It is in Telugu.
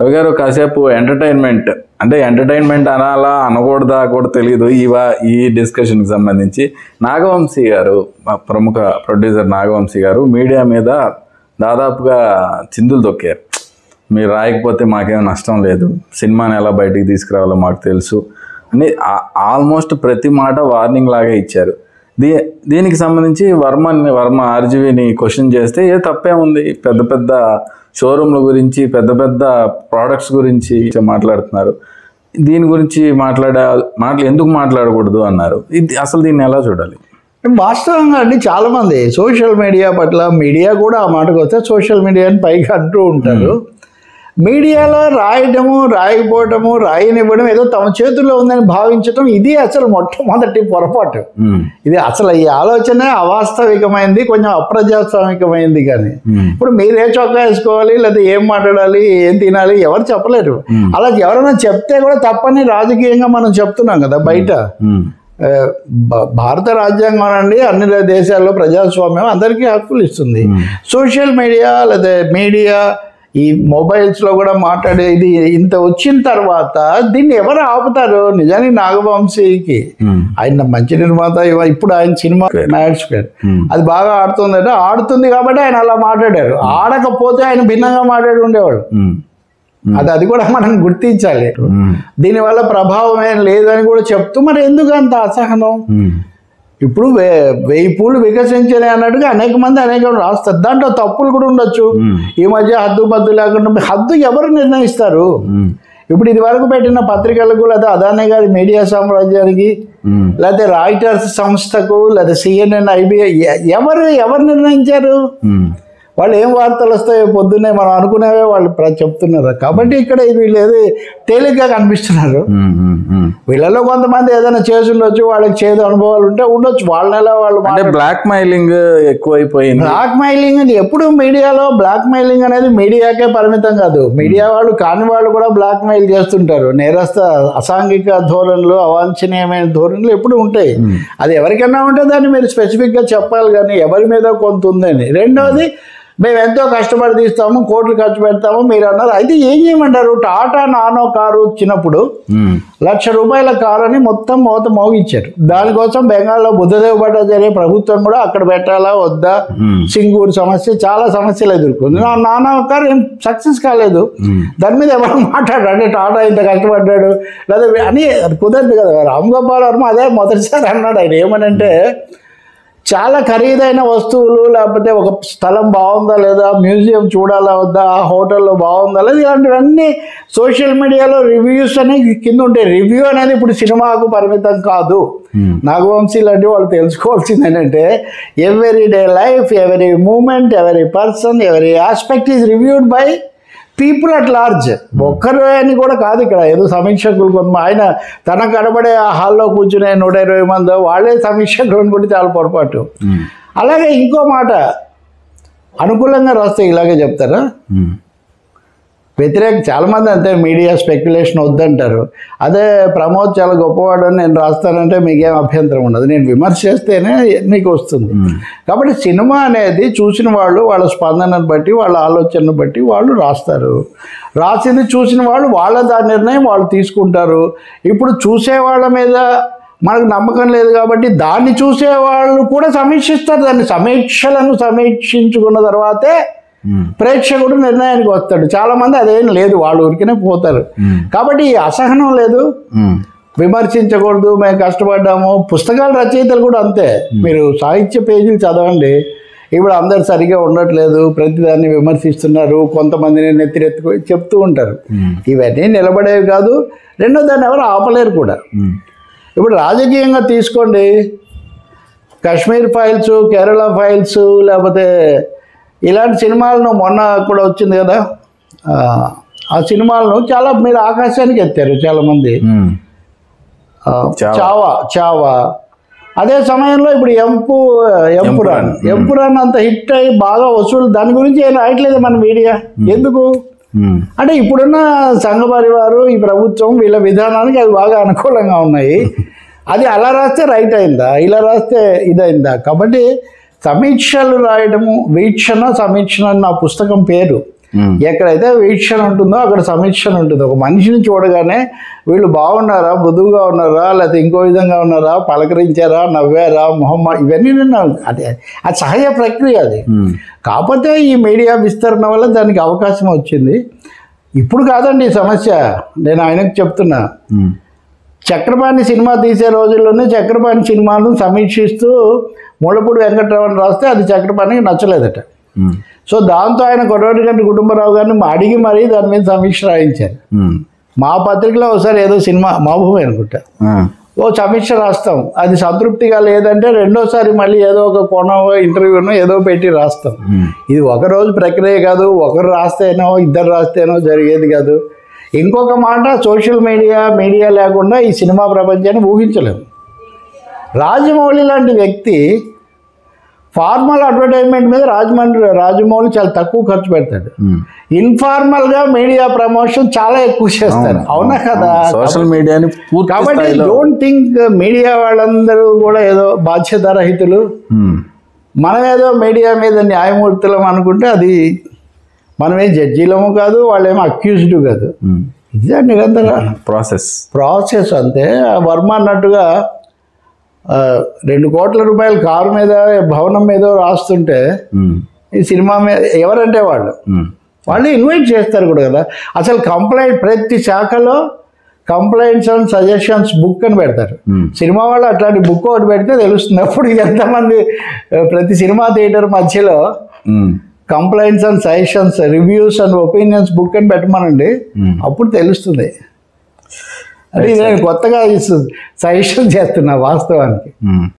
రవి గారు కాసేపు ఎంటర్టైన్మెంట్ అంటే ఎంటర్టైన్మెంట్ అనాలా అనకూడదా కూడా తెలియదు ఈ డిస్కషన్కి సంబంధించి. నాగవంశీ గారు, ప్రముఖ ప్రొడ్యూసర్ నాగవంశీ గారు మీడియా మీద దాదాపుగా చిందులు తొక్కారు. మీరు రాయకపోతే మాకేం నష్టం లేదు, సినిమాని ఎలా బయటికి తీసుకురావాలో మాకు తెలుసు అని ఆల్మోస్ట్ ప్రతి మాట వార్నింగ్ లాగా ఇచ్చారు. దీనికి సంబంధించి వర్మ ఆర్జీవీని క్వశ్చన్ చేస్తే ఏ తప్పే ఉంది, పెద్ద పెద్ద షోరూమ్ల గురించి పెద్ద పెద్ద ప్రోడక్ట్స్ గురించి మాట్లాడుతున్నారు, దీని గురించి ఎందుకు మాట్లాడకూడదు అన్నారు. అసలు దీన్ని ఎలా చూడాలి? వాస్తవంగా అండి చాలామంది సోషల్ మీడియా పట్ల, మీడియా కూడా ఆ మాటకు వస్తే సోషల్ మీడియాని పైకి అంటూ ఉంటారు. మీడియాలో రాయటము, రాయకపోవటము, రాయనివ్వడం ఏదో తమ చేతుల్లో ఉందని భావించటం ఇది అసలు మొట్టమొదటి పొరపాటు. ఇది అసలు ఈ ఆలోచన అవాస్తవికమైంది, కొంచెం అప్రజాస్వామికమైంది. కానీ ఇప్పుడు మీరే చొక్కా వేసుకోవాలి, లేదా ఏం మాట్లాడాలి, ఏం తినాలి ఎవరు చెప్పలేరు. అలా ఎవరైనా చెప్తే కూడా తప్పని రాజకీయంగా మనం చెప్తున్నాం కదా బయట. భారత రాజ్యాంగం అండి అన్ని దేశాల్లో ప్రజాస్వామ్యం అందరికీ హక్కులు ఇస్తుంది. సోషల్ మీడియా లేదా మీడియా ఈ మొబైల్స్లో కూడా మాట్లాడేది ఇంత వచ్చిన తర్వాత దీన్ని ఎవరు ఆపుతారు? నిజానికి నాగవంశీకి ఆయన మంచి నిర్మాత, ఇప్పుడు ఆయన సినిమా మ్యాడ్ స్క్వేర్ అది బాగా ఆడుతుంది కాబట్టి ఆయన అలా మాట్లాడారు. ఆడకపోతే ఆయన భిన్నంగా మాట్లాడి ఉండేవాడు. అది కూడా మనం గుర్తించాలి. దీనివల్ల ప్రభావం ఏం లేదని కూడా చెప్తూ మరి ఎందుకు అంత అసహనం? ఇప్పుడు 1000 పూలు వికసించలే అన్నట్టుగా అనేక మంది రాస్తారు. దాంట్లో తప్పులు కూడా ఉండొచ్చు. ఈ మధ్య హద్దు పద్దు లేకుండా హద్దు ఎవరు నిర్ణయిస్తారు? ఇప్పుడు ఇది వరకు పెట్టిన పత్రికలకు, లేదా అదానీ గారి మీడియా సామ్రాజ్యానికి, లేకపోతే రాయిటర్స్ సంస్థకు, లేదా CNN, IBI ఎవరు నిర్ణయించారు? వాళ్ళు ఏం వార్తలు వస్తాయో పొద్దున్నే మనం అనుకునేవే వాళ్ళు చెప్తున్నారు. కాబట్టి ఇక్కడ వీళ్ళు ఏది తేలిగ్గా కనిపిస్తున్నారు. వీళ్ళలో కొంతమంది ఏదైనా చేసి ఉండొచ్చు, వాళ్ళకి చేదు అనుభవాలు ఉంటే ఉండొచ్చు. వాళ్ళ బ్లాక్ మైలింగ్ ఎక్కువైపోయింది. బ్లాక్ మైలింగ్ అని ఎప్పుడు మీడియాలో బ్లాక్ మైలింగ్ అనేది మీడియాకే పరిమితం కాదు. మీడియా వాళ్ళు కాని వాళ్ళు కూడా బ్లాక్ మెయిల్ చేస్తుంటారు. నేరస్థ అసాంఘిక ధోరణులు, అవాంఛనీయమైన ధోరణులు ఎప్పుడు ఉంటాయి. అది ఎవరికైనా ఉంటే దాన్ని మీరు స్పెసిఫిక్గా చెప్పాలి, కానీ ఎవరి మీద కొంత ఉందని. రెండవది, మేము ఎంతో కష్టపడి తీస్తాము, కోట్లు ఖర్చు పెడతాము మీరు అన్నారు. అయితే ఏం చేయమంటారు? టాటా నానో కారు వచ్చినప్పుడు ₹1,00,000 కారు అని మొత్తం మోగించారు. దానికోసం బెంగాల్లో బుద్ధదేవ్ భట్టాచార్య ప్రభుత్వం కూడా అక్కడ పెట్టాలా వద్దా, సింగూరు సమస్య, చాలా సమస్యలు ఎదుర్కొంది. నానో కారు ఏం సక్సెస్ కాలేదు. దాని మీద ఎవరు మాట్లాడారు? అంటే టాటా ఇంత కష్టపడ్డాడు లేదా అని కుదరదు కదా. రామ్ గోపాల్ వర్మ అదే మొదటిసారి అన్నాడు. ఆయన ఏమనంటే, చాలా ఖరీదైన వస్తువులు, లేకపోతే ఒక స్థలం బాగుందా లేదా, మ్యూజియం చూడాలా వద్దా, ఆ హోటల్లో బాగుందా లేదా, ఇలాంటివన్నీ సోషల్ మీడియాలో రివ్యూస్ అనేవి కింద ఉంటాయి. రివ్యూ అనేది ఇప్పుడు సినిమాకు పరిమితం కాదు. నాగవంశీ లాంటి వాళ్ళు తెలుసుకోవాల్సింది ఏంటంటే, everyday life, every moment, every person, every aspect is reviewed by people at large. ఒక్కరు అని కూడా కాదు ఇక్కడ ఏదో సమీక్షకులు. కొంత ఆయన తన కనబడే ఆ హాల్లో కూర్చునే 120 మంది వాళ్ళే సమీక్షకులు అనుకుంటే చాలా పొరపాటు. అలాగే ఇంకో మాట, అనుకూలంగా రాస్తే ఇలాగే చెప్తారా, చాలామంది అంతే మీడియా స్పెక్యులేషన్ వద్దంటారు. అదే ప్రమోద్ చాలా గొప్పవాడు అని నేను రాస్తానంటే మీకేం అభ్యంతరం ఉండదు, నేను విమర్శ చేస్తేనే మీకు వస్తుంది. కాబట్టి సినిమా అనేది చూసిన వాళ్ళు వాళ్ళ స్పందనను బట్టి, వాళ్ళ ఆలోచనను బట్టి వాళ్ళు రాస్తారు. రాసింది చూసిన వాళ్ళు దాని నిర్ణయం వాళ్ళు తీసుకుంటారు. ఇప్పుడు చూసేవాళ్ళ మీద మనకు నమ్మకం లేదు కాబట్టి దాన్ని చూసేవాళ్ళు కూడా సమీక్షిస్తారు. దాన్ని సమీక్షించుకున్న తర్వాతే ప్రేక్షకుడు నిర్ణయానికి వస్తాడు. చాలా మంది అదేం లేదు, వాళ్ళు ఊరికనే పోతారు. కాబట్టి ఈ అసహనం లేదు, విమర్శించకూడదు, మేము కష్టపడ్డాము. పుస్తకాల రచయితలు కూడా అంతే. మీరు సాహిత్య పేజీలు చదవండి, ఇప్పుడు అందరు సరిగా ఉండట్లేదు, ప్రతిదాన్ని విమర్శిస్తున్నారు, కొంతమందిని నెత్తిరెత్తుకు చెప్తూ ఉంటారు. ఇవన్నీ నిలబడేవి కాదు. రెండో దాన్ని ఎవరు ఆపలేరు కూడా. ఇప్పుడు రాజకీయంగా తీసుకోండి, కాశ్మీర్ ఫైల్స్, కేరళ ఫైల్స్, లేకపోతే ఇలాంటి సినిమాలను మొన్న కూడా వచ్చింది కదా, ఆ సినిమాలను చాలా మీరు ఆకాశానికి ఎత్తారు చాలామంది. చావా అదే సమయంలో ఇప్పుడు ఎంపురాన్ అంత హిట్ అయ్యి బాగా వసూలు, దాని గురించి ఏం రాయట్లేదు మన మీడియా. ఎందుకు అంటే ఇప్పుడున్న సంఘ పరివారు, ఈ ప్రభుత్వం, వీళ్ళ విధానానికి అవి బాగా అనుకూలంగా ఉన్నాయి. అది అలా రాస్తే రైట్ అయిందా, ఇలా రాస్తే ఇదైందా? కాబట్టి సమీక్షలు రాయడము, వీక్షణ సమీక్షణ నా పుస్తకం పేరు. ఎక్కడైతే వీక్షణ ఉంటుందో అక్కడ సమీక్షణ ఉంటుంది. ఒక మనిషిని చూడగానే వీళ్ళు బాగున్నారా, మృదువుగా ఉన్నారా, లేకపోతే ఇంకో విధంగా ఉన్నారా, పలకరించారా, నవ్వారా, ఇవన్నీ అదే అది సహజ ప్రక్రియ అది. కాకపోతే ఈ మీడియా విస్తరణ వల్ల దానికి అవకాశం వచ్చింది. ఇప్పుడు కాదండి ఈ సమస్య, నేను ఆయనకు చెప్తున్నా. చక్రపాణి సినిమా తీసే రోజుల్లోనే చక్రపాణి సినిమాను సమీక్షిస్తూ ముళ్ళపూడి వెంకటరామన్ రాస్తే అది చక్రపాణికి నచ్చలేదట. సో దాంతో ఆయన కొడవటిగంటి కుటుంబరావు గారిని అడిగి మరీ దాని మీద సమీక్ష రాయించారు. మా పత్రికలో ఒకసారి ఏదో సినిమా మహబూబ్ అనుకుంటా ఓ సమీక్ష రాస్తాం, అది సంతృప్తిగా లేదంటే రెండోసారి మళ్ళీ ఏదో ఒక కోణం ఇంటర్వ్యూనో ఏదో పెట్టి రాస్తాం. ఇది ఒకరోజు ప్రక్రియ కాదు, ఒకరు రాస్తేనో ఇద్దరు రాస్తేనో జరిగేది కాదు. ఇంకొక మాట, సోషల్ మీడియా లేకుండా ఈ సినిమా ప్రపంచాన్ని ఊహించలేము. రాజమౌళి లాంటి వ్యక్తి ఫార్మల్ అడ్వర్టైజ్మెంట్ మీద రాజమౌళి చాలా తక్కువ ఖర్చు పెడతాడు. ఇన్ఫార్మల్గా మీడియా ప్రమోషన్ చాలా ఎక్కువ చేస్తారు. అవునా కదా? సోషల్ మీడియాని కాబట్టి డోంట్ థింక్ మీడియా వాళ్ళందరూ కూడా ఏదో బాధ్యతారహితులు, మనమేదో మీడియా మీద న్యాయమూర్తులం అనుకుంటే అది మనమే జడ్జీలము కాదు, వాళ్ళేమో అక్యూజ్డ్ కాదు. ఇదే నిరంతర ప్రాసెస్ అంతే. వర్మ అన్నట్టుగా 2 కోట్ల రూపాయల కారు మీద భవనం మీద రాస్తుంటే ఈ సినిమా మీద ఎవరంటే వాళ్ళు ఇన్వైట్ చేస్తారు కూడా కదా. అసలు కంప్లైంట్ ప్రతి శాఖలో కంప్లైంట్స్ అండ్ సజెషన్స్ బుక్ అని పెడతారు. సినిమా వాళ్ళు అట్లాంటి బుక్ ఒకటి పెడితే తెలుస్తుంది అప్పుడు ఎంతమంది. ప్రతి సినిమా థియేటర్ మధ్యలో complaints and suggestions, reviews and opinions book అని పెట్టమనండి, అప్పుడు తెలుస్తుంది. అంటే నేను కొత్తగా సజెషన్ చేస్తున్నా వాస్తవానికి.